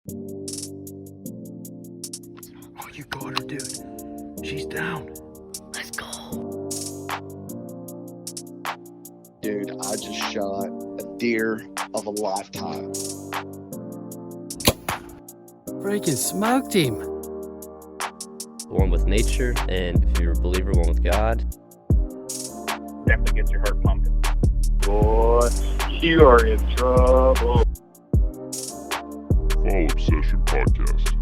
Oh, you got her, dude. She's down. Let's go. Dude, I just shot a deer of a lifetime. Freaking smoked him. One with nature, and if you're a believer, one with God. Definitely gets your heart pumping. Boy, you are in trouble. Fall Obsession Podcast.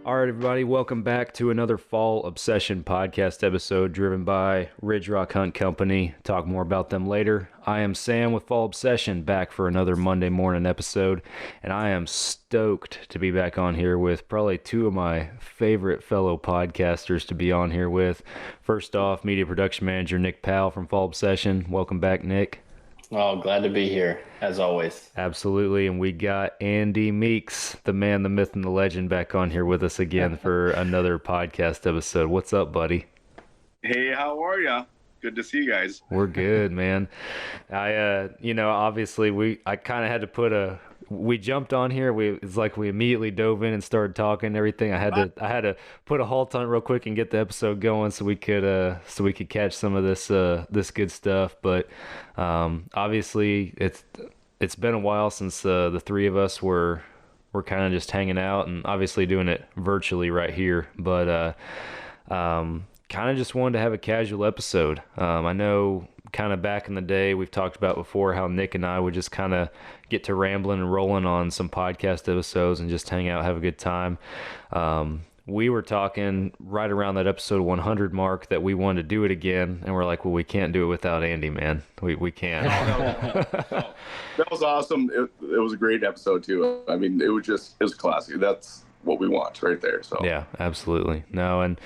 All right, everybody, welcome back to another Fall Obsession Podcast episode driven by Ridge Rock Hunt Company. Talk more about them later. I am Sam with Fall Obsession, back for another Monday morning episode, and I am stoked to be back on here with probably two of my favorite fellow podcasters to be on here with. First off, Media Production Manager Nick Powell from Fall Obsession. Welcome back, Nick. Oh, glad to be here, as always. Absolutely, and we got Andy Meeks, the man, the myth, and the legend, back on here with us again for another podcast episode. What's up, buddy? Hey, how are ya? Good to see you guys. We're good, man. Obviously I kind of had to we jumped on here. It's like we immediately dove in and started talking and everything. I had to put a halt on it real quick and get the episode going so we could catch some of this good stuff. But obviously it's been a while since the three of us were kind of just hanging out and obviously doing it virtually right here. But kind of just wanted to have a casual episode. I know kind of back in the day we've talked about before how Nick and I would just kind of get to rambling and rolling on some podcast episodes and just hang out, have a good time. We were talking right around that episode 100 mark that we wanted to do it again, and we're like, well, we can't do it without Andy, man. We can't. That was awesome. It was a great episode too. I mean, it was classic. That's what we want right there. So yeah, absolutely. No, and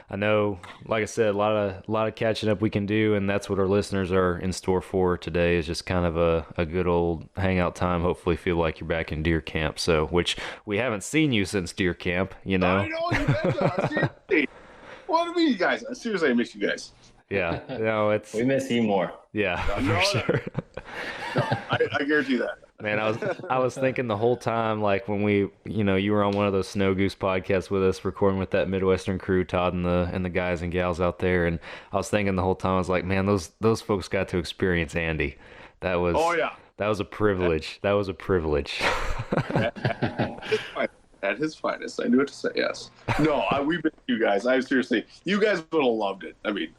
I know, like I said, a lot of catching up we can do, and that's what our listeners are in store for today, is just kind of a good old hangout time. Hopefully feel like you're back in deer camp, which we haven't seen you since deer camp, you know. I know, you betcha. Seriously. What do you guys? Seriously, I miss you guys. Yeah, no, We miss you more. Yeah, no, for sure. No, I guarantee that. Man, I was thinking the whole time, like when you were on one of those Snow Goose podcasts with us, recording with that Midwestern crew, Todd and the guys and gals out there, and I was thinking the whole time, I was like, man, those folks got to experience Andy. That was That was a privilege. That was a privilege. At his finest. I knew what to say. Yes. No, we miss you guys. Seriously, you guys would have loved it. I mean,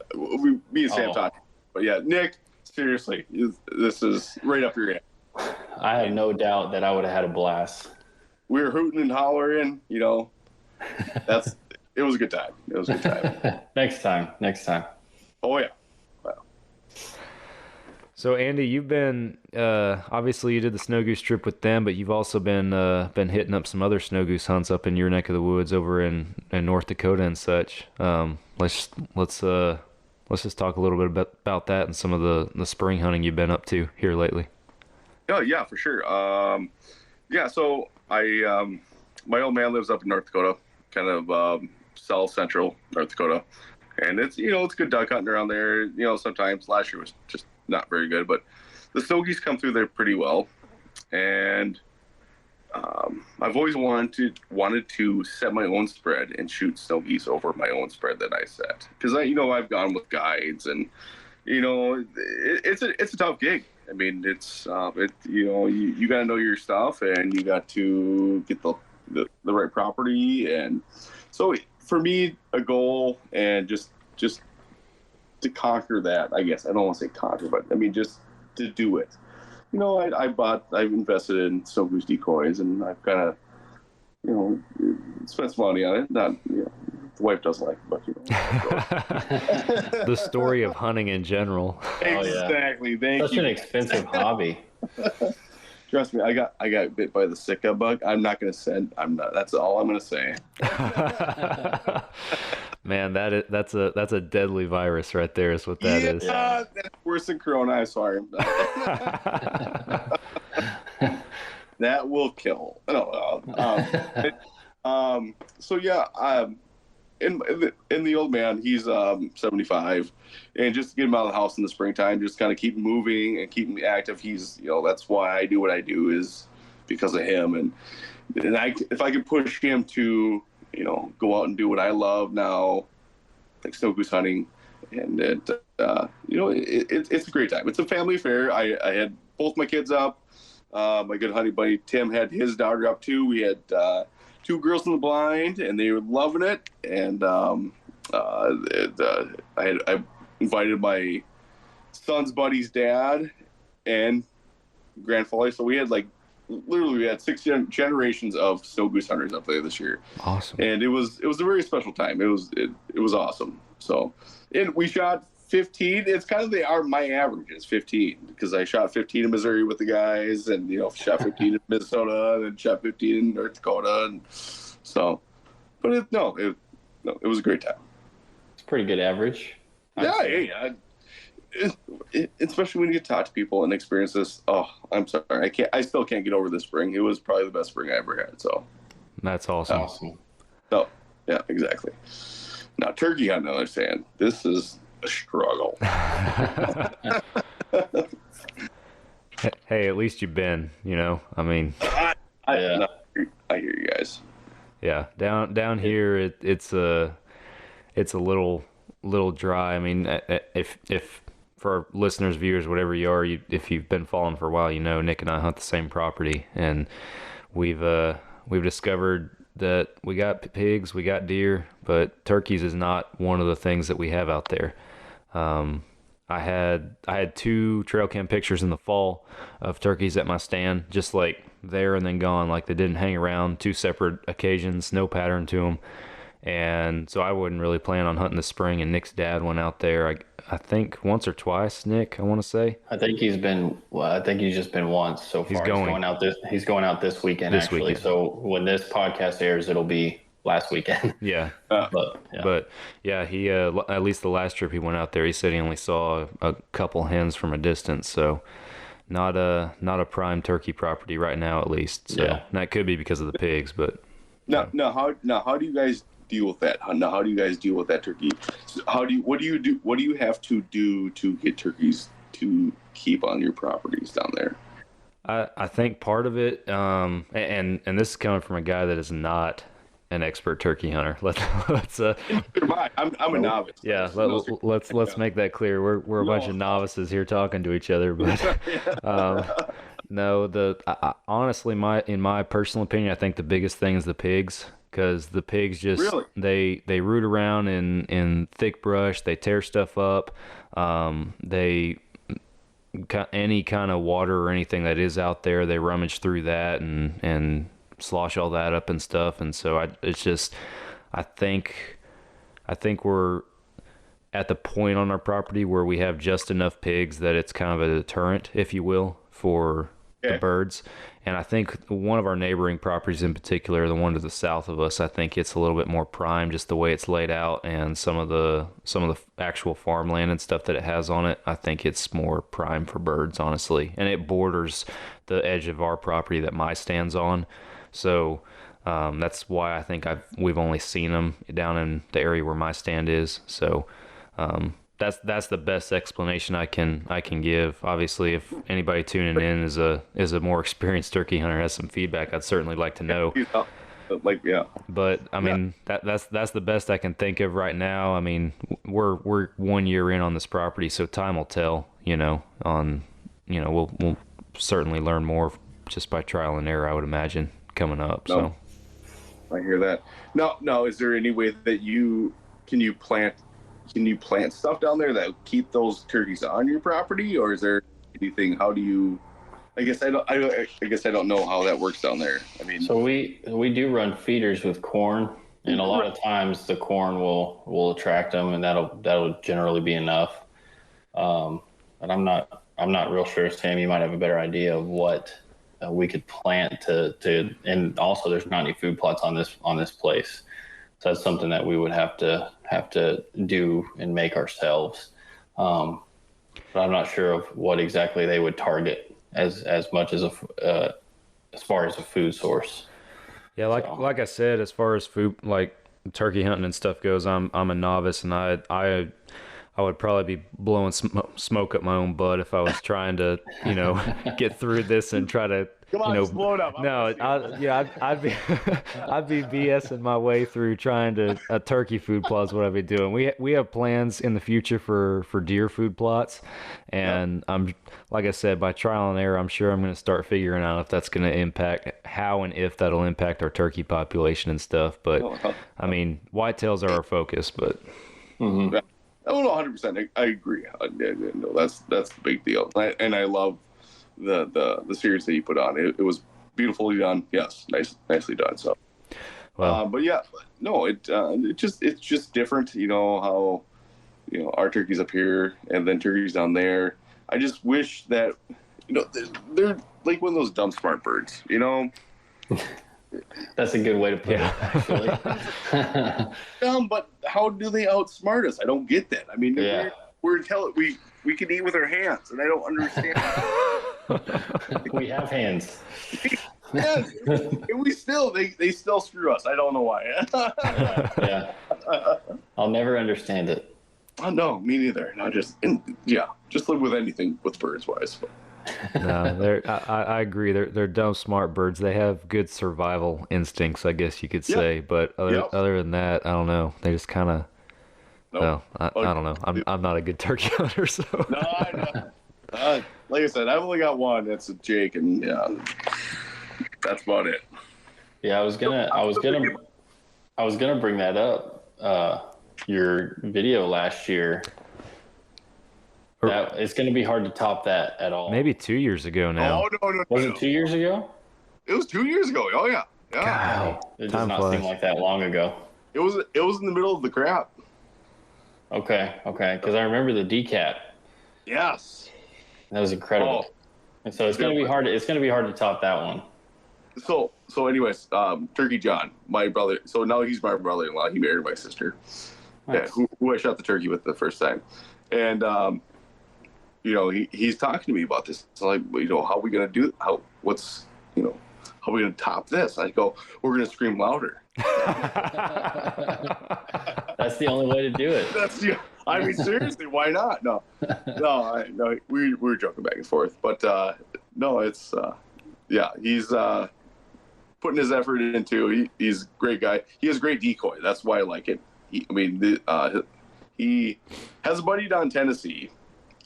me and Sam talked, but yeah, Nick, seriously, this is right up your alley. I have no doubt that I would have had a blast. We were hooting and hollering, it was a good time. It was a good time. Next time. Oh yeah. Wow. So Andy, you've been obviously you did the Snow Goose trip with them, but you've also been hitting up some other Snow Goose hunts up in your neck of the woods over in North Dakota and such. Let's just talk a little bit about that and some of the spring hunting you've been up to here lately. Oh yeah, for sure. So I my old man lives up in North Dakota, kind of south central North Dakota, and it's it's good duck hunting around there. Sometimes last year was just not very good, but the snow geese come through there pretty well, and I've always wanted to set my own spread and shoot snow geese over my own spread that I set, because I've gone with guides, and it's a tough gig. I mean, it's you got to know your stuff, and you got to get the right property, and so for me, a goal and just to conquer that. I guess I don't want to say conquer, but I mean just to do it. I've invested in snow goose decoys, and I've kind of spent some money on it. Not the wife doesn't like it, but The story of hunting in general. Exactly. Thank you. Such an expensive hobby. Trust me, I got bit by the Sika bug. I'm not. That's all I'm gonna say. Man, that's a deadly virus right there. Is what that is. Yeah, that's worse than Corona. I'm sorry. That will kill. So yeah, and the old man, he's 75, and just to get him out of the house in the springtime, just kind of keep moving and keep him active. He's, that's why I do what I do, is because of him. And if I could push him to, go out and do what I love now, like snow goose hunting, and it's a great time. It's a family affair. I had both my kids up. My good hunting buddy Tim had his daughter up too. We had 2 girls in the blind, and they were loving it. And I invited my son's buddy's dad and grandfather. So we had literally 6 generations of snow goose hunters up there this year. Awesome. And it was a very special time. It was awesome. So, and we shot 15. It's kind of my average is 15, because I shot 15 in Missouri with the guys, and shot 15 in Minnesota, and then shot 15 in North Dakota, and so. But it was a great time. It's a pretty good average. Yeah. Especially when you get to talk to people and experience this. Oh, I'm sorry, I still can't get over this spring. It was probably the best spring I ever had. So that's awesome. So yeah, exactly. Now turkey hunting, I understand. This is a struggle. Hey, at least you've been, I mean, I hear you guys. Yeah, down here it's a little dry. I mean, if for our listeners, viewers, whatever you are, if you've been following for a while, Nick and I hunt the same property, and we've discovered that we got pigs, we got deer, but turkeys is not one of the things that we have out there. I had 2 trail cam pictures in the fall of turkeys at my stand, just like there and then gone, like they didn't hang around, 2 separate occasions, no pattern to them. And so I wouldn't really plan on hunting this spring, and Nick's dad went out there, I think once or twice, Nick, I want to say. I think he's just been once so far. He's going out this weekend, actually. So when this podcast airs, it'll be last weekend. Yeah. But he, at least the last trip he went out there, he said he only saw a couple hens from a distance. So not a prime turkey property right now, at least. So yeah. That could be because of the pigs, but. Now, how do you guys deal with that? Now, how do you guys deal with that turkey? So what do you have to do to get turkeys to keep on your properties down there? I think part of it, and this is coming from a guy that is not an expert turkey hunter. Let's I'm a novice. Yeah, let's make that clear. We're a bunch of novices here talking to each other, but no, honestly, in my personal opinion, I think the biggest thing is the pigs. Because the pigs just they root around in thick brush, they tear stuff up, they any kind of water or anything that is out there, they rummage through that and slosh all that up and stuff. And so I think we're at the point on our property where we have just enough pigs that it's kind of a deterrent, if you will, for the birds. And I think one of our neighboring properties in particular, the one to the south of us, I think it's a little bit more prime, just the way it's laid out, and some of the actual farmland and stuff that it has on it. I think it's more prime for birds, honestly. And it borders the edge of our property that my stand's on. So that's why I think we've only seen them down in the area where my stand is. So that's the best explanation I can give. Obviously, if anybody tuning in is a more experienced turkey hunter, has some feedback, I'd certainly like to know. But I mean, that's the best I can think of right now. I mean, we're 1 year in on this property, so time will tell. We'll certainly learn more just by trial and error, I would imagine, coming up. No, so I hear that. No, is there any way that can you plant stuff down there that keep those turkeys on your property, or is there anything? How do you? I guess I don't know how that works down there. I mean, so we do run feeders with corn, and a lot of times the corn will attract them, and that'll generally be enough. But I'm not real sure, Sam. You might have a better idea of what we could plant to, and also there's not any food plots on this place. So that's something that we would have to do and make ourselves. But I'm not sure of what exactly they would target as much as as far as a food source. Yeah, like I said, as far as food, like turkey hunting and stuff goes, I'm a novice, and I would probably be blowing smoke up my own butt if I was trying to, get through this and try to, Come on, just blow it up. I'd be I'd be BSing my way through trying to a turkey food plot is what I'd be doing. We have plans in the future for deer food plots, and I'm like I said, by trial and error, I'm sure I'm going to start figuring out if that's going to impact how and if that'll impact our turkey population and stuff. But I mean, whitetails are our focus, but. Mm-hmm. Yeah. Oh no, 100%. I agree. No, that's the big deal, and I love the series that you put on. It was beautifully done. Yes, nicely done. So, but yeah, no, it's just different. How our turkeys up here and then turkeys down there. I just wish that they're like one of those dumb smart birds. That's a good way to put it, actually. Dumb, but how do they outsmart us? I don't get that. I mean, we're we can eat with our hands, and I don't understand. We have hands. Yes, and we still they still screw us. I don't know why. Yeah, I'll never understand it. Oh, no, me neither. Just live with anything with birds wise. No, I agree. They're dumb, smart birds. They have good survival instincts, I guess you could say. But other than that, I don't know. They just kind of. No, I don't know. I'm not a good turkey hunter, so. No, I know. Like I said, I've only got one. That's a Jake, and that's about it. Yeah, I was gonna bring that up. Your video last year. It's going to be hard to top that at all. Maybe 2 years ago now. Oh, no. Was it 2 years ago? It was 2 years ago. Oh, yeah. God, it does not seem like that long ago. It was in the middle of the crap. Okay. Because I remember the decap. Yes. That was incredible. And so it's going to be hard. It's going to be hard to top that one. So anyways, Turkey John, my brother. So now he's my brother-in-law. He married my sister. Nice. Yeah, who I shot the turkey with the first time, and he's talking to me about this. It's like, how are we gonna do? How are we gonna top this? I go, we're gonna scream louder. That's the only way to do it. I mean, seriously, why not? No. We were joking back and forth, but no, it's he's putting his effort into. He's a great guy. He has great decoy. That's why I like it. He has a buddy down in Tennessee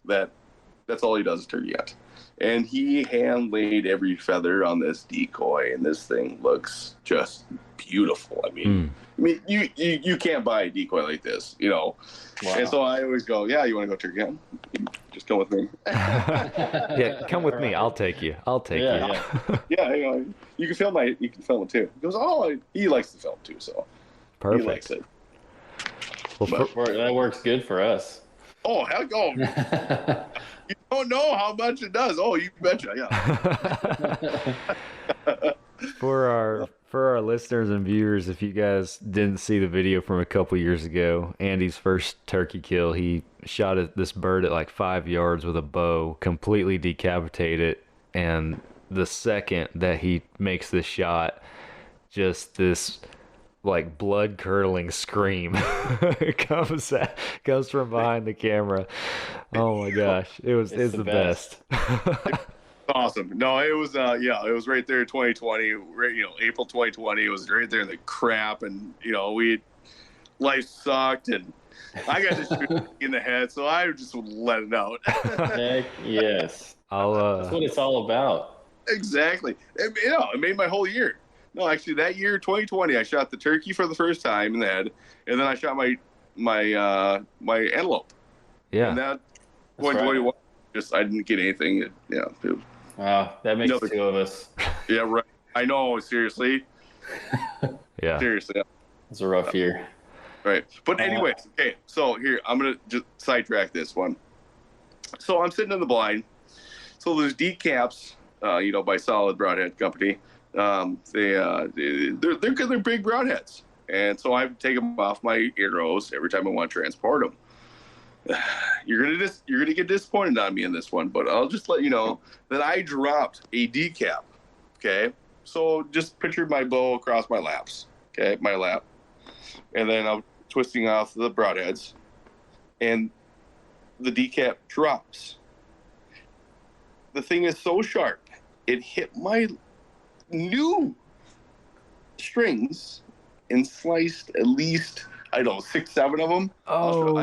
that's all he does is turkey hunt. And he hand laid every feather on this decoy, and this thing looks just beautiful. I mean, you can't buy a decoy like this, Wow. And so I always go, yeah, you want to go turkey hunt? Just come with me. Yeah, come with me. I'll take you. Yeah. Yeah, you can film it too. He goes, he likes to film too, so perfect. He likes it. Well, that works good for us. Oh, heck, you don't know how much it does. Oh, you betcha, yeah. For our listeners and viewers, if you guys didn't see the video from a couple years ago, Andy's first turkey kill, he shot at this bird at like 5 yards with a bow, completely decapitated, and the second that he makes the shot, just this like blood curdling scream comes from behind the camera. Oh my gosh, it's the best. Awesome. No, it was it was right there in 2020, right, April 2020. It was right there in the crap, and life sucked, and I got to shoot in the head, so I just let it out. Heck yes. That's what it's all about. Exactly. It made my whole year. No, actually, that year, 2020, I shot the turkey for the first time in the head, and then I shot my antelope. Yeah. And that 2021, I didn't get anything. Wow, that makes two of us. Yeah, right. I know, seriously. Yeah. Seriously. It's a rough year. Right. But anyways, okay, so here, I'm going to just sidetrack this one. So I'm sitting in the blind. So there's decaps, by Solid Broadhead Company. They're big broadheads, and so I take them off my arrows every time I want to transport them. You're gonna get disappointed on me in this one, but I'll just let you know that I dropped a decap. Okay, so just picture my bow across my laps. Okay, my lap. and then I'm twisting off the broadheads, and the decap drops. The thing is so sharp, it hit my new strings and sliced at least, I don't know, 6, 7 of them. Oh.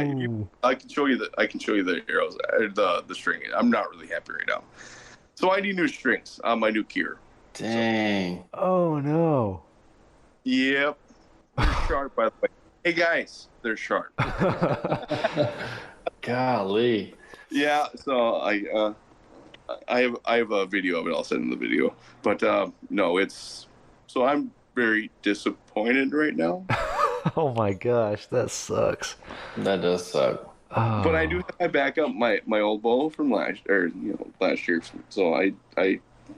I can show you the arrows, the string. I'm not really happy right now. So I need new strings on my new gear. Dang. Oh no. Yep. They're sharp, by the way. Hey guys, they're sharp. Golly. Yeah. So I have a video of it. I'll send in the video. But no, so I'm very disappointed right now. Oh my gosh, that sucks. That does suck. Oh. But I do have my backup, my old bow from last year. So I'm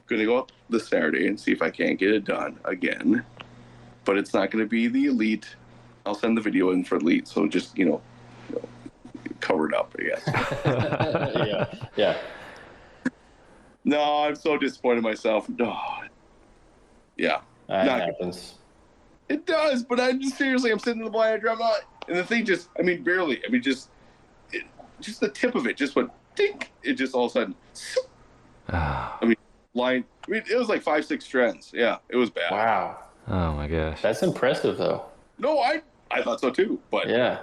gonna go up this Saturday and see if I can't get it done again. But it's not gonna be the elite. I'll send the video in for elite. So just cover it up, I guess. Yeah. No, I'm so disappointed in myself. No. Yeah. That Not happens. It does, but I'm sitting in the blind drum, and the thing barely. Just the tip of it just went dink. It just all of a sudden. It was like 5-6 strands. Yeah, it was bad. Wow. Oh my gosh. That's impressive, though. No, I thought so too, but Yeah.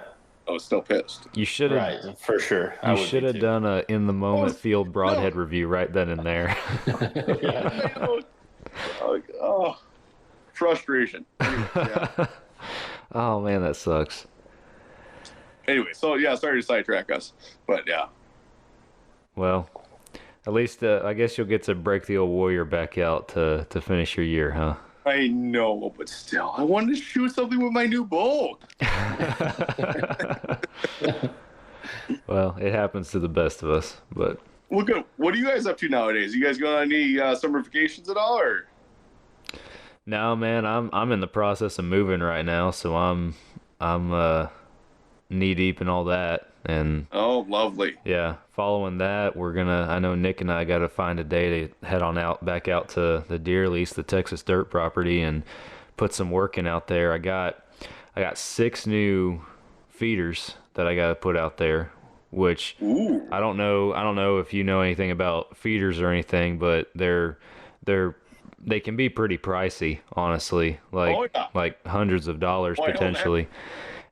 I was still pissed. You should have. Right, for sure. I You would be should have too. done a in the moment field broadhead review right then and there. Yeah. Oh, frustration. Yeah. Oh man, that sucks. Anyway, so yeah, sorry to sidetrack us, but yeah. Well, at least I guess you'll get to break the old warrior back out to finish your year, huh? I know, but still, I wanted to shoot something with my new bow. Well, it happens to the best of us, but Well, good. What are you guys up to nowadays? You guys going on any summer vacations at all, or? no, man, I'm in the process of moving right now, so I'm knee deep in all that, and Oh, lovely. yeah, following that, I know Nick and I got to find a day to head on back out to the deer lease, the Texas dirt property, and put some work in out there. I got 6 new feeders that I got to put out there, which Ooh. I don't know if you know anything about feeders or anything, but they can be pretty pricey, honestly, like hundreds of dollars potentially.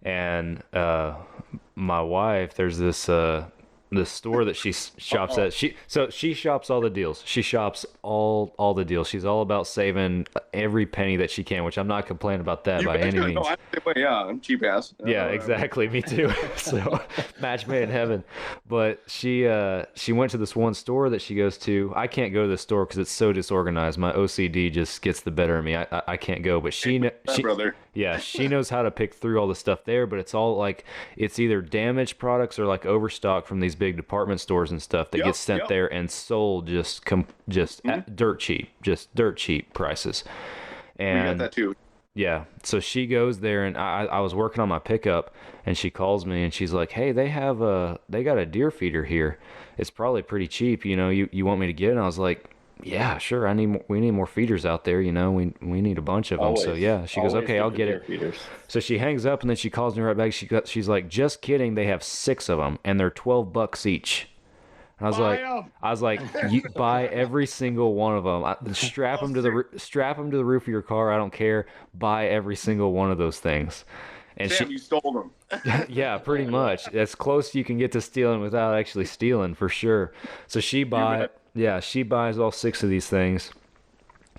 And my wife, there's this store that she shops at. She shops all the deals. She shops all the deals. She's all about saving every penny that she can, which I'm not complaining about that by any means. No, I'm cheap ass. Yeah, exactly. Me too. So match made in heaven. But she went to this one store that she goes to. I can't go to the store because it's so disorganized. My OCD just gets the better of me. I can't go. But she brother. Yeah, she knows how to pick through all the stuff there. But it's all like it's either damaged products or like overstock from these big department stores and stuff that gets sent there and sold just at dirt cheap prices. And We got that too. yeah, so she goes there, and I was working on my pickup, and she calls me, and she's like, "Hey, they got a deer feeder here. It's probably pretty cheap. You want me to get it?" And I was like, "Yeah, sure. We need more feeders out there. We need a bunch of them." Always. So yeah, she goes, "Okay, I'll get it." Feeders. So she hangs up, and then she calls me right back. She's like, "Just kidding. They have 6 of them, and they're $12 each." And I was like, you buy every single one of them. Strap them to the roof of your car. I don't care. Buy every single one of those things. And Damn, you stole them. yeah, pretty much as close you can get to stealing without actually stealing, for sure. So she buys all 6 of these things.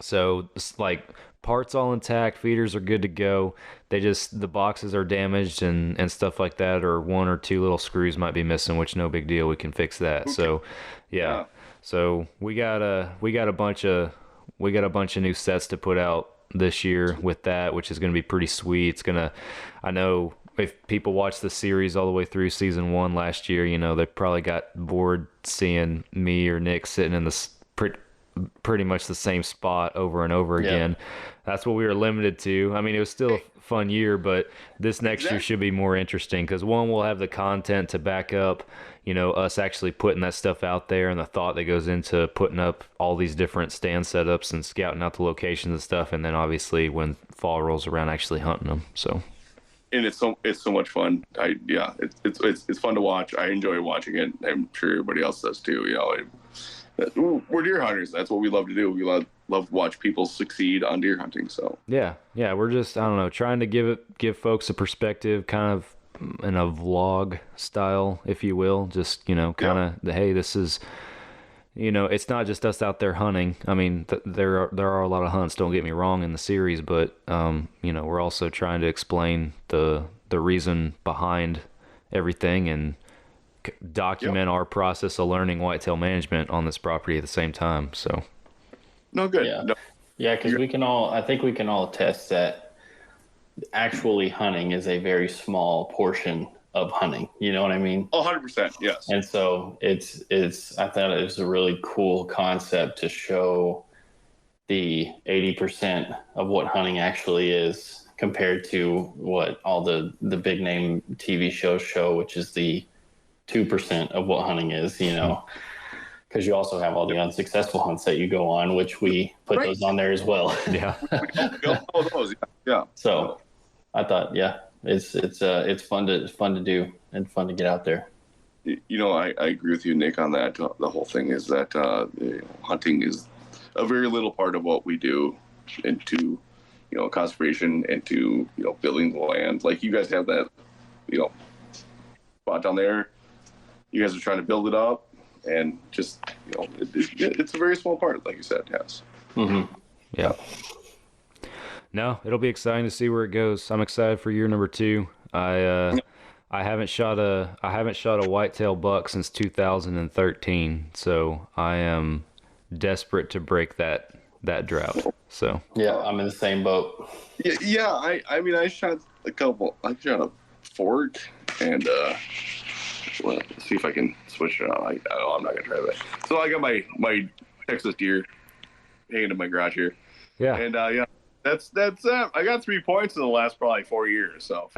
So it's like parts all intact, feeders are good to go. The boxes are damaged and stuff like that, or 1 or 2 little screws might be missing, which no big deal. We can fix that. Okay. So yeah. So we got a bunch of new sets to put out this year with that, which is going to be pretty sweet. I know if people watch the series all the way through season 1 last year, they probably got bored seeing me or Nick sitting in this pretty much the same spot over and over again. That's what we were limited to. I mean, it was still a fun year, but this next year should be more interesting because one, we'll have the content to back up, us actually putting that stuff out there and the thought that goes into putting up all these different stand setups and scouting out the locations and stuff. And then obviously when fall rolls around, actually hunting them. So and it's so much fun. It's fun to watch. I enjoy watching it. I'm sure everybody else does too. We're deer hunters. That's what we love to do. We love to watch people succeed on deer hunting. So yeah, we're just, I don't know, trying to give folks a perspective, kind of in a vlog style, if you will. Just kind of hey, this is. It's not just us out there hunting. I mean, there are a lot of hunts, don't get me wrong, in the series, but we're also trying to explain the reason behind everything and document our process of learning whitetail management on this property at the same time. So, no good. Yeah, because I think we can all attest that actually hunting is a very small portion of hunting. You know what I mean? 100%, yes. And so I thought it was a really cool concept to show the 80% of what hunting actually is compared to what all the big name TV shows show, which is the 2% of what hunting is, because you also have all the unsuccessful hunts that you go on, which we put those on there as well. Yeah. All those. Yeah. So I thought, it's fun to do and fun to get out there. I agree with you, Nick, on that. The whole thing is that hunting is a very little part of what we do into, conservation, into, building the land. Like you guys have that, spot down there. You guys are trying to build it up, and just, it's a very small part, like you said, yes. Mm-hmm. Yeah. No, it'll be exciting to see where it goes. I'm excited for year number 2. I haven't shot a whitetail buck since 2013, so I am desperate to break that drought. So yeah, I'm in the same boat. Yeah. I mean, I shot a couple. I shot a fork, and let's see if I can switch it on. I'm not gonna try that. So I got my Texas deer hanging in my garage here. Yeah, and That's I got 3 points in the last probably 4 years. So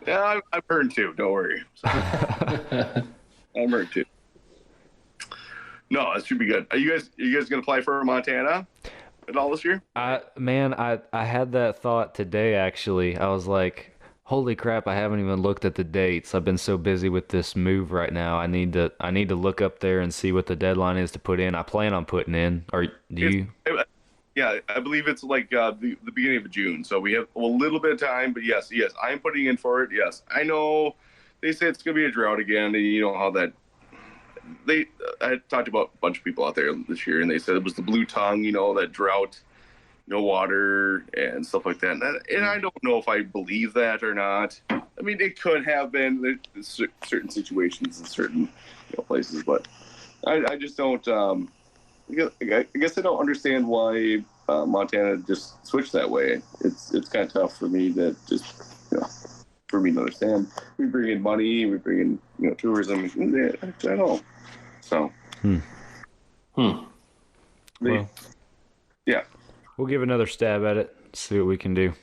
yeah, I've earned 2. Don't worry. So, I've earned 2. No, it should be good. Are you guys gonna apply for Montana at all this year? I had that thought today. Actually, I was like, holy crap, I haven't even looked at the dates. I've been so busy with this move right now. I need to look up there and see what the deadline is to put in. I plan on putting in. Or do you? Yeah, I believe it's like the beginning of June. So we have a little bit of time, but yes, I'm putting in for it. Yes, I know they say it's going to be a drought again. And you know how that I talked about a bunch of people out there this year, and they said it was the blue tongue, that drought, no water and stuff like that. And I don't know if I believe that or not. I mean, it could have been. There's certain situations in certain places, but I just don't. I guess I don't understand why Montana just switched that way. It's kind of tough for me to for me to understand. We bring in money, we bring in tourism. I don't know. So. Well, yeah. We'll give another stab at it. See what we can do.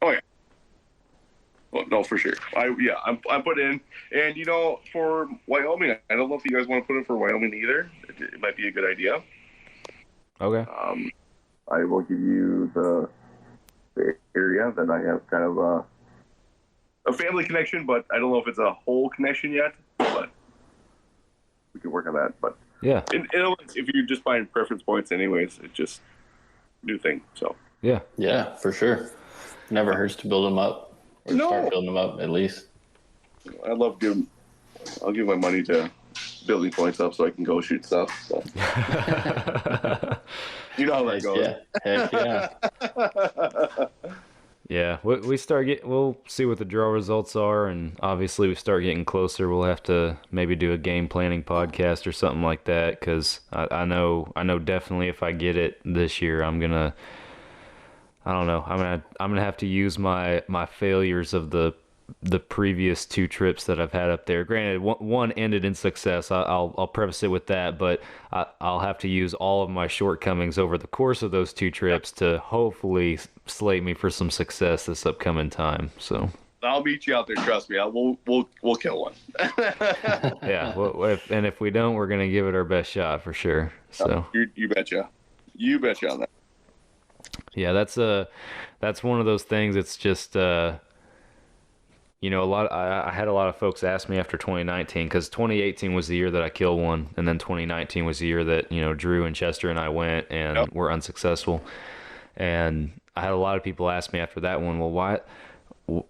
Oh yeah. Well, no, for sure. I'm put in, and for Wyoming, I don't know if you guys want to put in for Wyoming either. It might be a good idea. Okay. I will give you the area that I have kind of a family connection, but I don't know if it's a whole connection yet. But we can work on that. But yeah, if you're just buying preference points, anyways, it's just new thing. So yeah, for sure. Never hurts to build them up. Or start building them up, at least. I'll give my money to building points up so I can go shoot stuff. So. You know how that goes. Yeah. Heck yeah. Yeah, we'll see what the draw results are, and obviously we start getting closer. We'll have to maybe do a game planning podcast or something like that, because I know definitely if I get it this year, I'm gonna have to use my failures of the previous 2 trips that I've had up there. Granted, one ended in success. I'll preface it with that, but I'll have to use all of my shortcomings over the course of those 2 trips to hopefully slate me for some success this upcoming time. So I'll meet you out there. Trust me. We'll kill one. Yeah. If we don't, we're gonna give it our best shot for sure. So you betcha. You betcha on that. Yeah, that's one of those things. It's just you know, I had a lot of folks ask me after 2019, because 2018 was the year that I killed one, and then 2019 was the year that, you know, Drew and Chester and I went and were unsuccessful. And I had a lot of people ask me after that one, well,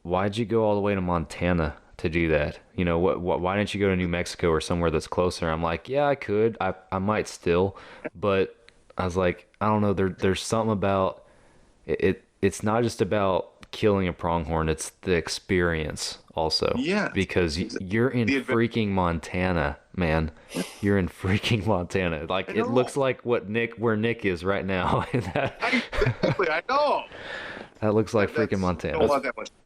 why'd you go all the way to Montana to do that? You know, why didn't you go to New Mexico or somewhere that's closer? I'm like, yeah, I could, I might still, but I was like, I don't know, there's something about it. It's not just about killing a pronghorn, it's the experience also. Yeah, because you're in freaking Montana, man. You're in freaking Montana. Like, it looks like where Nick is right now. Exactly, I know. That looks like freaking Montana.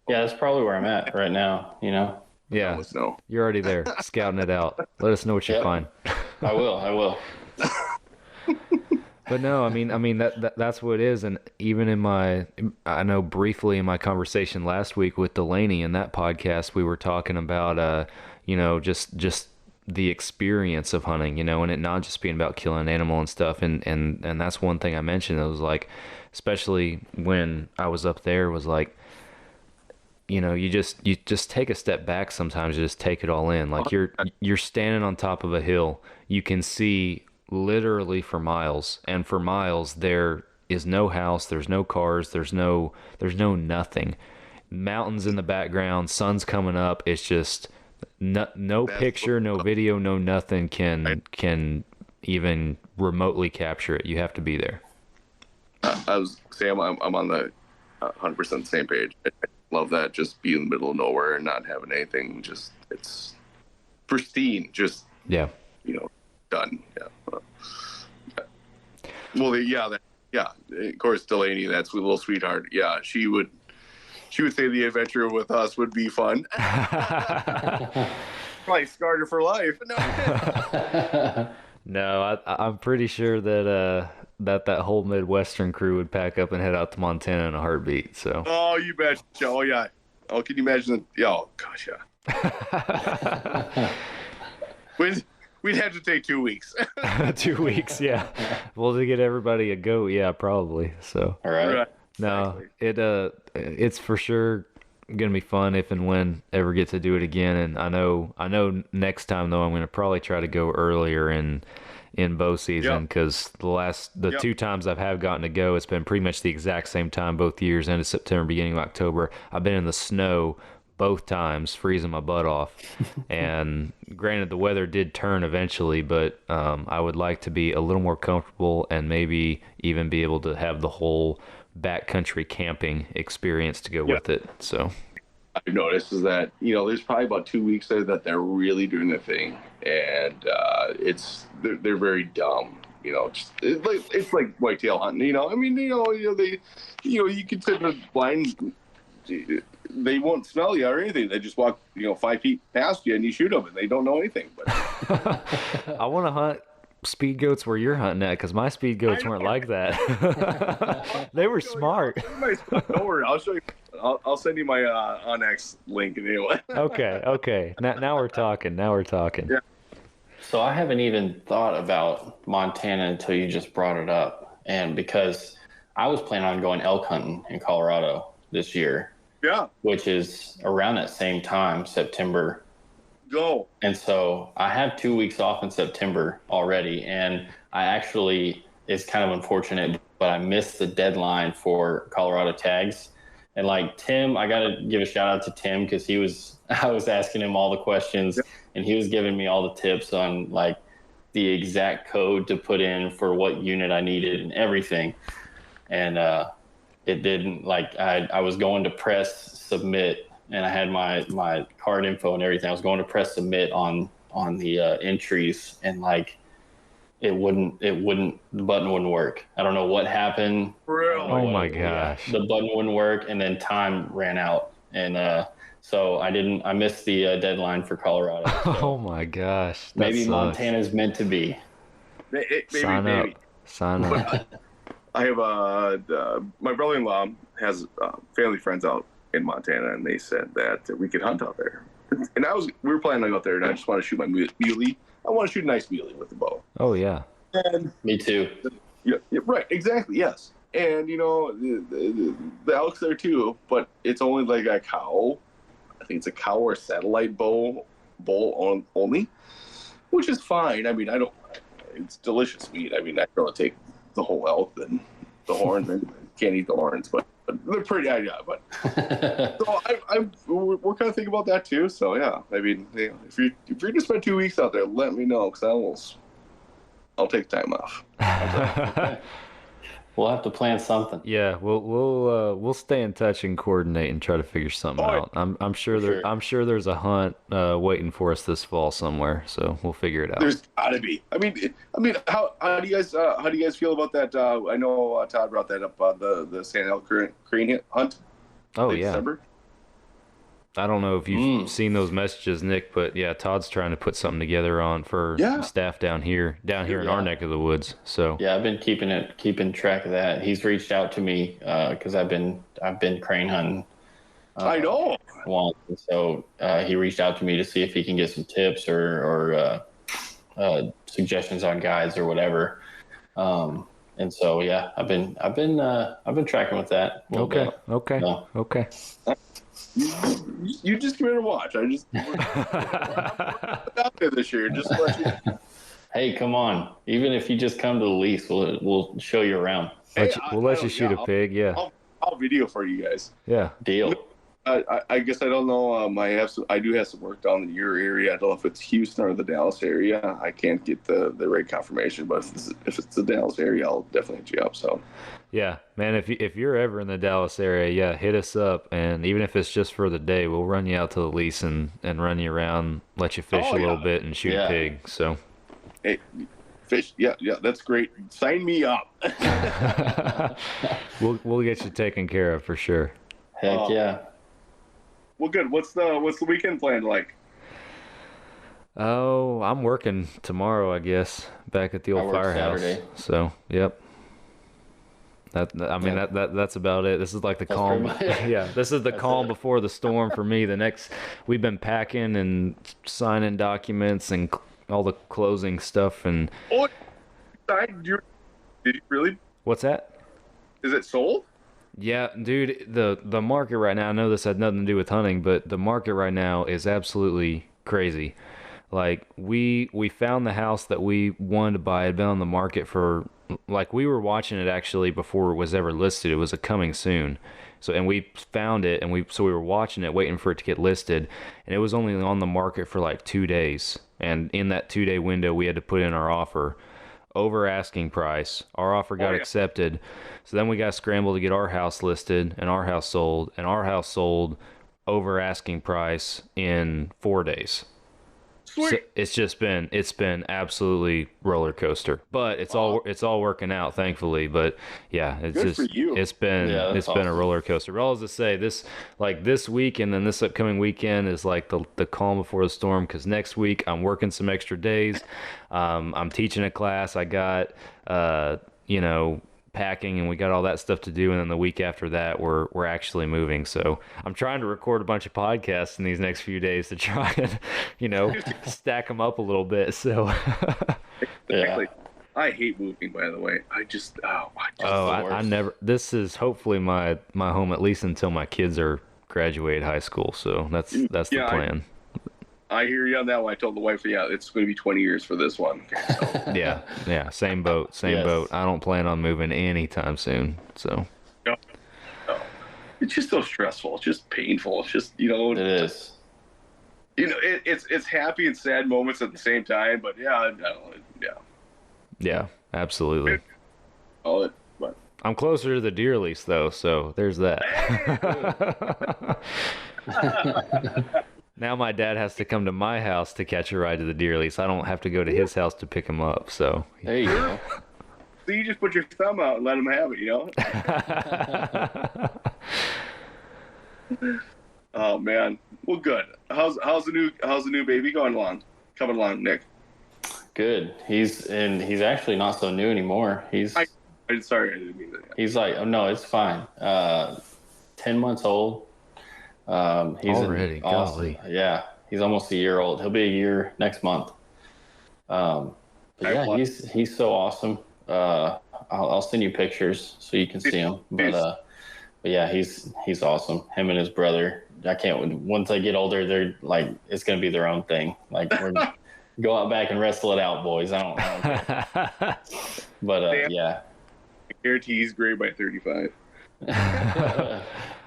Yeah, that's probably where I'm at right now, you know? Yeah, you're already there, scouting it out. Let us know what you find. I will. But no, I mean that's what it is. And even I know briefly in my conversation last week with Delaney in that podcast, we were talking about, you know, just the experience of hunting, you know, and it not just being about killing an animal and stuff. And that's one thing I mentioned. It was like, especially when I was up there, was like, you know, you just take a step back sometimes, you just take it all in. Like, you're standing on top of a hill, you can see literally for miles, and for miles there is no house, there's no cars, there's no nothing. Mountains in the background, sun's coming up. It's just no picture, no video, no nothing can even remotely capture it. You have to be there. Sam, I'm on the 100% same page. I love that, just be in the middle of nowhere and not having anything. Just, it's pristine. Just, yeah, you know, done. Yeah. Well, of course, Delaney, that's a little sweetheart. Yeah, she would say the adventure with us would be fun. Probably scarred her for life. No, I'm pretty sure that that whole Midwestern crew would pack up and head out to Montana in a heartbeat. So. Oh, you betcha. Oh, yeah. Oh, can you imagine? Oh, gosh, yeah. We'd have to take 2 weeks. 2 weeks, yeah. Well, to get everybody a goat, yeah, probably. So. All right. No, it's for sure gonna be fun if and when ever get to do it again. And I know next time though, I'm gonna probably try to go earlier in bow season, because the 2 times I've gotten to go, it's been pretty much the exact same time both years, end of September, beginning of October. I've been in the snow both times, freezing my butt off. And granted, the weather did turn eventually, but I would like to be a little more comfortable and maybe even be able to have the whole backcountry camping experience to go with it. So I've noticed is that, you know, there's probably about 2 weeks there that they're really doing the thing, and they're very dumb. You know, it's like whitetail hunting. You know, I mean, you can sit in blind. They won't smell you or anything. They just walk, 5 feet past you and you shoot them and they don't know anything. But I want to hunt speed goats where you're hunting at, because my speed goats weren't like that. They were smart. Don't worry, I'll show you. I'll send you my Onyx link anyway. Okay. Now we're talking. Yeah. So I haven't even thought about Montana until you just brought it up, and because I was planning on going elk hunting in Colorado this year. Yeah. Which is around that same time, September. Go. And so I have 2 weeks off in September already. And it's kind of unfortunate, but I missed the deadline for Colorado tags. And like Tim, I got to give a shout out to Tim, because I was asking him all the questions, and he was giving me all the tips on like the exact code to put in for what unit I needed and everything. And, it didn't, like, I was going to press submit, and I had my card info and everything. I was going to press submit on the entries, and like the button wouldn't work. I don't know what happened. Really? Oh my gosh. The button wouldn't work, and then time ran out, and so I missed the deadline for Colorado. So oh my gosh. Maybe Montana's meant to be. Maybe. Sign up. I have my brother-in-law has family friends out in Montana, and they said that we could hunt out there. And we were planning to go out there, and I just want to shoot my muley. I want to shoot a nice muley with the bow. Oh yeah. And me too. Yeah, right, exactly, yes. And the elk's there too, but it's only like a cow. I think it's a cow or a satellite bull only, which is fine. I mean, it's delicious meat. I mean, I'd rather take the whole elk than the horns. I can't eat the horns, but they're pretty. Yeah, but so we're kind of thinking about that too. So yeah, I mean, if you're gonna spend 2 weeks out there, let me know because I'll take time off. We'll have to plan something. Yeah, we'll stay in touch and coordinate and try to figure something out. I'm sure there's a hunt waiting for us this fall somewhere, so we'll figure it out. There's gotta be. I mean, how do you guys feel about that? I know Todd brought that up. The Sand Crane hunt. Oh yeah. December. I don't know if you've seen those messages, Nick, but yeah, Todd's trying to put something together for staff down here in our neck of the woods. So yeah, I've been keeping track of that. He's reached out to me because I've been crane hunting. I know. Once, so he reached out to me to see if he can get some tips or suggestions on guides or whatever. And so yeah, I've been tracking with that. Okay. Okay. You just come here and watch. I'm out there this year. Just let you. Hey, come on! Even if you just come to the lease, we'll show you around. We'll let you shoot a pig. Yeah. I'll video for you guys. Yeah. Deal. I guess I don't know. I do have some work down in your area. I don't know if it's Houston or the Dallas area. I can't get the right confirmation, but if it's the Dallas area, I'll definitely hit you up. So. Yeah, man. If you're ever in the Dallas area, yeah, hit us up, and even if it's just for the day, we'll run you out to the lease and run you around, let you fish a little bit, and shoot a pig. So. Hey, fish. Yeah, that's great. Sign me up. We'll get you taken care of for sure. Heck yeah. Well, good. What's the weekend plan like? Oh, I'm working tomorrow, I guess, back at the old firehouse. Saturday. So, yep. That's about it. This is like the calm. Yeah, this is the calm before the storm for me. We've been packing and signing documents and all the closing stuff and. Oh, did you really? What's that? Is it sold? Yeah, dude. The market right now. I know this had nothing to do with hunting, but the market right now is absolutely crazy. Like we found the house that we wanted to buy. It had been on the market for. Like we were watching it actually before it was ever listed. It was a coming soon. So and we found it and we were watching it, waiting for it to get listed, and it was only on the market for like 2 days. And in that 2-day window, we had to put in our offer over asking price. Our offer got accepted. So then we got scrambled to get our house listed and our house sold, and our house sold over asking price in 4 days. So it's been absolutely roller coaster, but it's all working out, thankfully. But yeah, it's been a roller coaster. But all to say, this week and then this upcoming weekend is like the calm before the storm, because next week I'm working some extra days. I'm teaching a class. I got packing and we got all that stuff to do, and then the week after that we're actually moving. So I'm trying to record a bunch of podcasts in these next few days to try and stack them up a little bit. So exactly. I hate moving, by the way. I never. This is hopefully my home at least until my kids are graduate high school. So that's the plan. I hear you on that one. I told the wife, it's going to be 20 years for this one. Okay, so. Yeah, same boat. I don't plan on moving anytime soon. So. No. It's just so stressful. It's just painful. It's just, It is. It's happy and sad moments at the same time, but yeah. Yeah, absolutely. But I'm closer to the deer lease though, so there's that. Now my dad has to come to my house to catch a ride to the deer lease. I don't have to go to his house to pick him up. So there you go. So you just put your thumb out and let him have it, Oh man, well, good. How's the new baby coming along, Nick? Good. He's actually not so new anymore. I'm sorry, I didn't mean that. He's like, oh no, it's fine. 10 months old. He's already, golly. Yeah, he's almost a year old. He'll be a year next month. But yeah, he's so awesome. I'll send you pictures so you can see him. But yeah, he's awesome. Him and his brother. I can't. Once they get older, they're like it's gonna be their own thing. Like we're go out back and wrestle it out, boys. I don't care. But yeah. I guarantee he's gray by 35.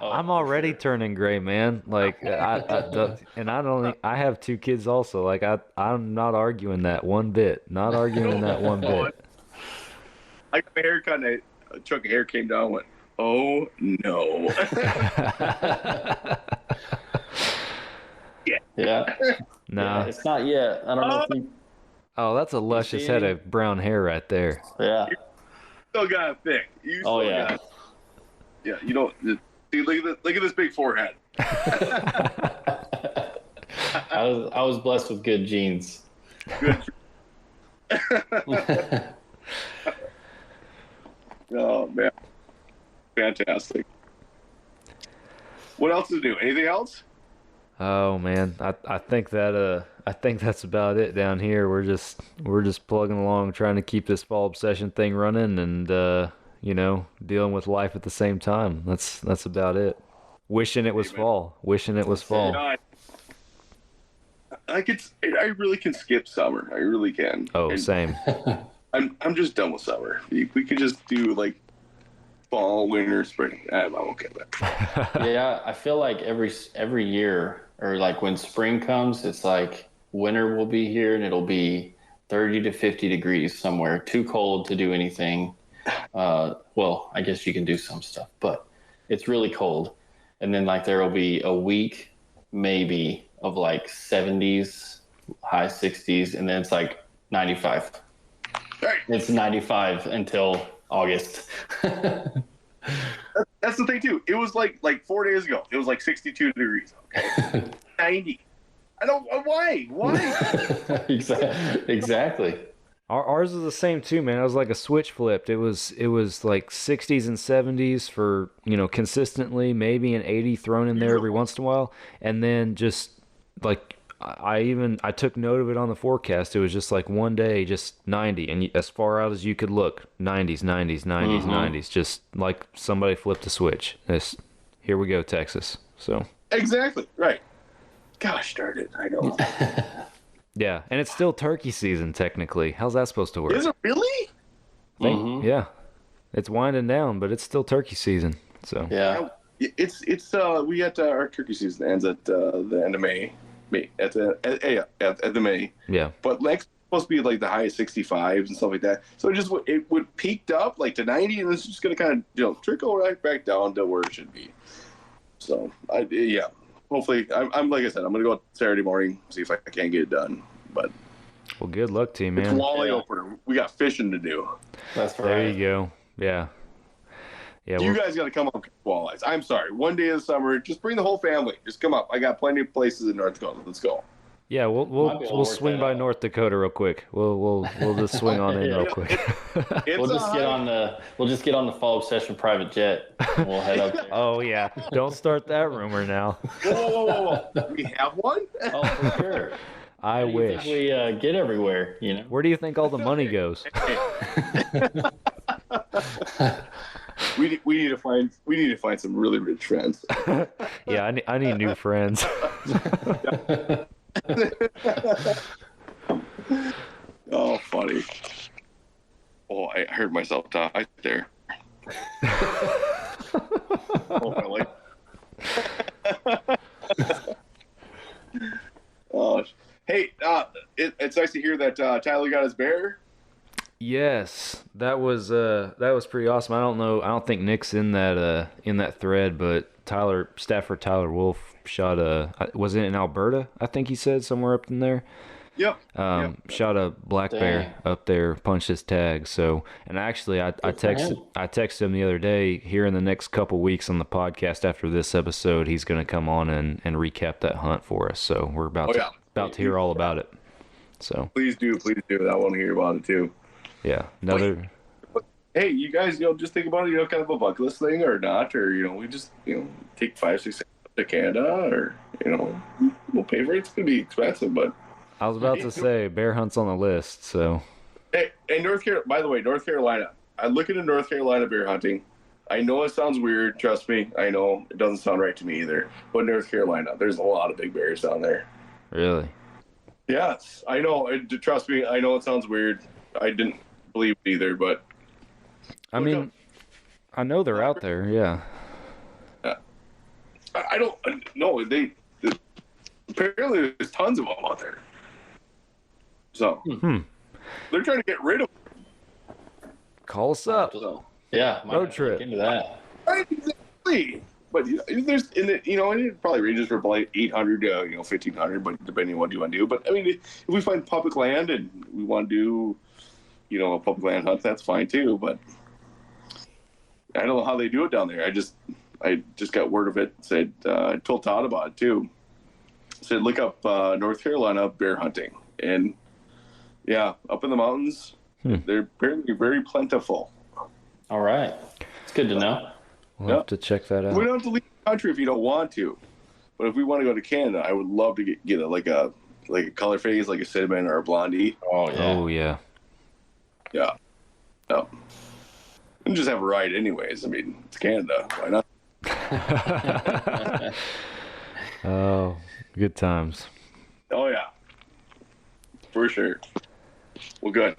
I'm already turning gray, man. Like I have 2 kids also. Like I'm not arguing that one bit. Not arguing that one bit. I got my hair cut and a chunk of hair came down and went, oh no. Yeah. Nah. It's not yet. I don't know if you... Oh, that's a luscious head of brown hair right there. Yeah. You still got it thick. You still got it. Yeah, you don't see. Look at this big forehead. I was blessed with good genes. Good. Oh man, fantastic. What else is new? Anything else? Oh man, I think that's about it down here. We're just plugging along, trying to keep this fall obsession thing running, and dealing with life at the same time. That's about it. Wishing it was fall. Wishing it was fall. I really can skip summer. I really can. Oh, same. I'm just done with summer. We could just do like fall, winter, spring. I'm okay with that. Yeah, I feel like every year, or like when spring comes, it's like winter will be here and it'll be 30 to 50 degrees somewhere. Too cold to do anything. Well, I guess you can do some stuff, but it's really cold. And then like there will be a week maybe of like 70s, high 60s, and then it's like 95. Right. It's 95 until August. That's the thing too. It was like 4 days ago. It was like 62 degrees. Okay. 90. I don't. Why? Exactly. Ours is the same too, man. It was like a switch flipped. It was like 60s and 70s for consistently, maybe an 80 thrown in there every once in a while, and then just like I took note of it on the forecast. It was just like one day, just 90, and as far out as you could look, 90s, 90s, 90s, 90s, just like somebody flipped a switch. Here we go, Texas. So exactly right. Gosh darn it, I know. Yeah, and it's still turkey season technically. How's that supposed to work? Is it really? Yeah, it's winding down, but it's still turkey season. So yeah, it's we got our turkey season ends at the end of May. At the May. Yeah. But next supposed to be like the high 65s and stuff like that. So it would peaked up like to 90, and it's just gonna kind of trickle right back down to where it should be. So hopefully I'm like I said, I'm gonna go out Saturday morning, see if I can get it done. But well, good luck to you, man. It's walleye opener. We got fishing to do. That's right. There you go. Yeah. Yeah, you guys got to come up with walleyes. I'm sorry. One day of the summer, just bring the whole family. Just come up. I got plenty of places in North Dakota. Let's go. Yeah, we'll swing by North Dakota real quick. We'll just swing on in real quick. We'll just get on the Fall Obsession private jet. And we'll head up there. Oh yeah, don't start that rumor now. Whoa. We have one? Oh, for sure. I wish. We get everywhere. Where do you think all the money goes? We need to find some really rich friends. Yeah, I need new friends. Oh, funny. Oh, I heard myself talk right there. Oh, oh, hey, it's nice to hear that Tyler got his bear. Yes, that was pretty awesome. I don't think Nick's in that thread, but Stafford Tyler Wolf shot was it in Alberta? I think he said somewhere up in there. Yep. Shot a black bear up there, punched his tag. So, and actually, I texted him the other day. Here in the next couple weeks on the podcast after this episode, he's going to come on and recap that hunt for us. So we're about to hear all about it. So please do. I want to hear about it too. Yeah, Hey, you guys, just think about it, kind of a bucket list thing or not, or we just, take 5-6 days to Canada, or we'll pay for it. It's gonna be expensive, but I was about to say bear hunts on the list. So hey, North Carolina. By the way, North Carolina, I look into North Carolina bear hunting. I know it sounds weird. Trust me. I know it doesn't sound right to me either. But North Carolina, there's a lot of big bears down there. Really? Yes, I know. Trust me. I know it sounds weird. I didn't believe it either, but I mean, I know they're out there. Yeah. I don't know. Apparently there's tons of them out there. So they're trying to get rid of them. Call us up. Yeah, Road trip. Look into that. Right, exactly. But there's and it probably ranges from like 800 to 1500, but depending on what you want to do. But I mean, if we find public land and we want to do a public land hunt, that's fine too. But I don't know how they do it down there. I just got word of it. Said I told Todd about it too. Said look up North Carolina bear hunting, and yeah, up in the mountains, they're apparently very plentiful. All right, it's good to know. We'll have to check that out. We don't have to leave the country if you don't want to, but if we want to go to Canada, I would love to get a color phase, like a cinnamon or a blondie. Oh yeah. Oh yeah. Yeah. No. And just have a ride anyways. I mean, it's Canada. Why not? Oh, good times. Oh yeah. For sure. Well, good.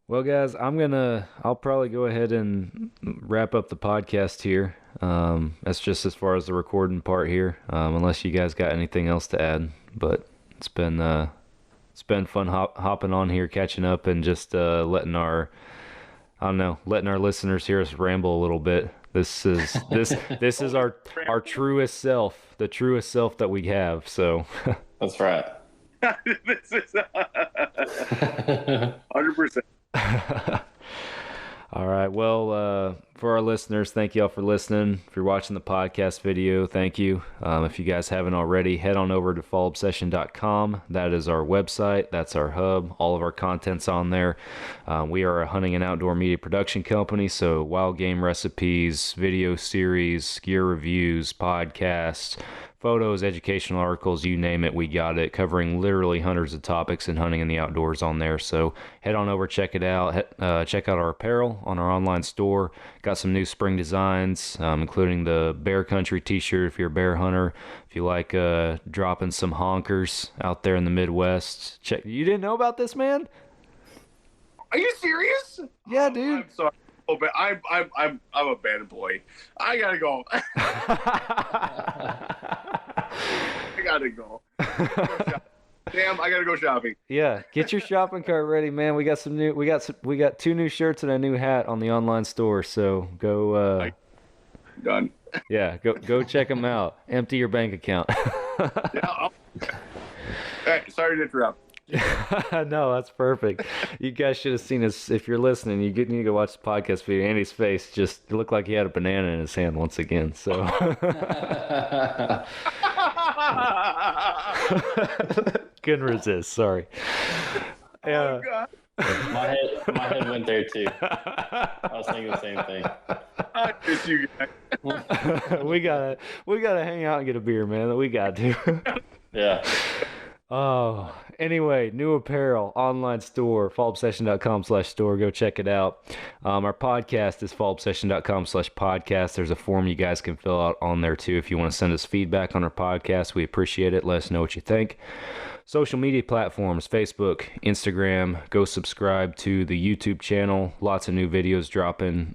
Well, guys, I'll probably go ahead and wrap up the podcast here. That's just as far as the recording part here, unless you guys got anything else to add. But it's been fun hopping on here, catching up, and just letting our listeners hear us ramble a little bit. This is our truest self, the truest self that we have. So That's right. This is 100%. All right. Well, for our listeners, thank you all for listening. If you're watching the podcast video, thank you. If you guys haven't already, head on over to fallobsession.com. That is our website. That's our hub. All of our content's on there. We are a hunting and outdoor media production company, so wild game recipes, video series, gear reviews, podcasts, photos, educational articles, you name it, we got it, covering literally hundreds of topics in hunting and the outdoors on there. So head on over, check it out. Check out our apparel on our online store. Got some new spring designs, including the Bear Country t-shirt if you're a bear hunter. If you like dropping some honkers out there in the Midwest. Check. You didn't know about this, man? Are you serious? Yeah, dude. I'm sorry. Oh, but I'm a bad employee. I gotta go. I gotta go. Damn, I gotta go shopping. Yeah, get your shopping cart ready, man. We got two new shirts and a new hat on the online store. So go. Done. Yeah, go check them out. Empty your bank account. Yeah. Hey, sorry to interrupt. No, that's perfect. You guys should have seen us. If you're listening, you need to go watch the podcast video. Andy's face just looked like he had a banana in his hand once again. So couldn't resist. Sorry. Yeah. Oh, God. My head went there too. I was thinking the same thing. I miss you guys. we gotta hang out and get a beer, man. We got to. Yeah. Oh, anyway, new apparel, online store, fallobsession.com/store. Go check it out. Our podcast is fallobsession.com/podcast. There's a form you guys can fill out on there too if you want to send us feedback on our podcast. We appreciate it. Let us know what you think. Social media platforms, Facebook, Instagram. Go subscribe to the YouTube channel. Lots of new videos dropping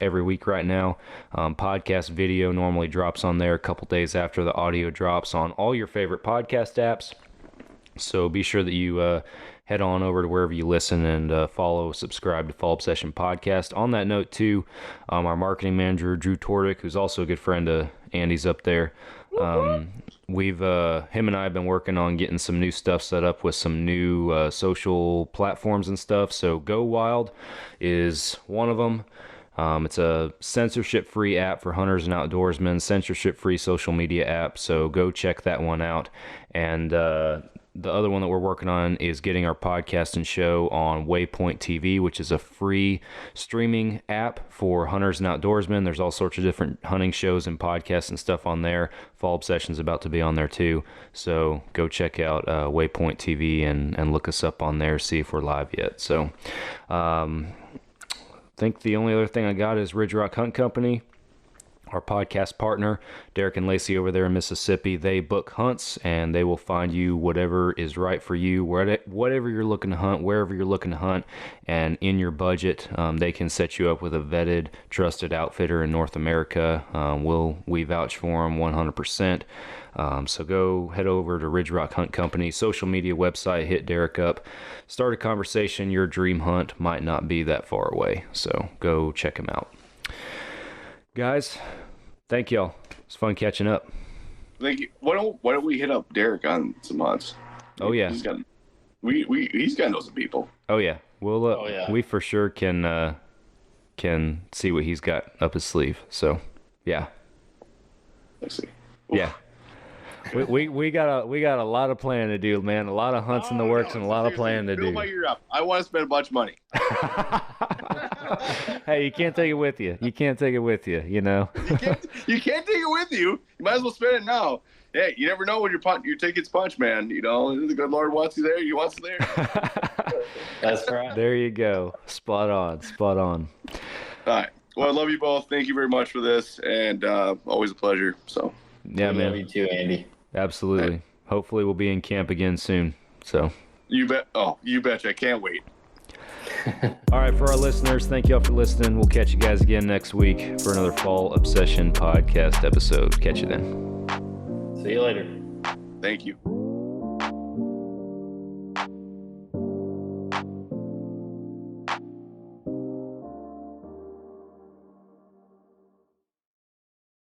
every week right now. Podcast video normally drops on there a couple days after the audio drops on all your favorite podcast apps. So be sure that you head on over to wherever you listen and subscribe to Fall Obsession Podcast. On that note, too, our marketing manager, Drew Tordick, who's also a good friend of Andy's up there, him and I have been working on getting some new stuff set up with some new social platforms and stuff. So Go Wild is one of them. It's a censorship-free app for hunters and outdoorsmen, censorship-free social media app. So go check that one out. And the other one that we're working on is getting our podcast and show on Waypoint TV, which is a free streaming app for hunters and outdoorsmen. There's all sorts of different hunting shows and podcasts and stuff on there. Fall Obsession's about to be on there too. So go check out Waypoint TV and look us up on there, see if we're live yet. So think the only other thing I got is Ridge Rock Hunt Company, our podcast partner, Derek and Lacey over there in Mississippi. They book hunts, and they will find you whatever is right for you, whatever you're looking to hunt, wherever you're looking to hunt, and in your budget. They can set you up with a vetted, trusted outfitter in North America. We vouch for them 100%. So go head over to Ridge Rock Hunt Company, social media website, hit Derek up, start a conversation. Your dream hunt might not be that far away, so go check him out. Guys, thank y'all. It's fun catching up. Thank you. Why don't we hit up Derek on some hunts? Oh yeah, he's got to know some people. Oh yeah, we for sure can see what he's got up his sleeve. So yeah, let's see. Yeah. We got a lot of planning to do, man. A lot of hunts in the works and a lot of planning to do. Fill my ear up. I want to spend a bunch of money. Hey, you can't take it with you. You can't take it with you. You know. You can't take it with you. You might as well spend it now. Hey, you never know when your ticket's punched, man. You know, the good Lord wants you there. He wants you there. That's right. There you go. Spot on. All right. Well, I love you both. Thank you very much for this, and always a pleasure. So. Yeah, man. Love you too, Andy. Absolutely. Hey. Hopefully we'll be in camp again soon. So. You bet. Oh, you betcha. I can't wait. All right, for our listeners, thank you all for listening. We'll catch you guys again next week for another Fall Obsession podcast episode. Catch you then. See you later. Thank you.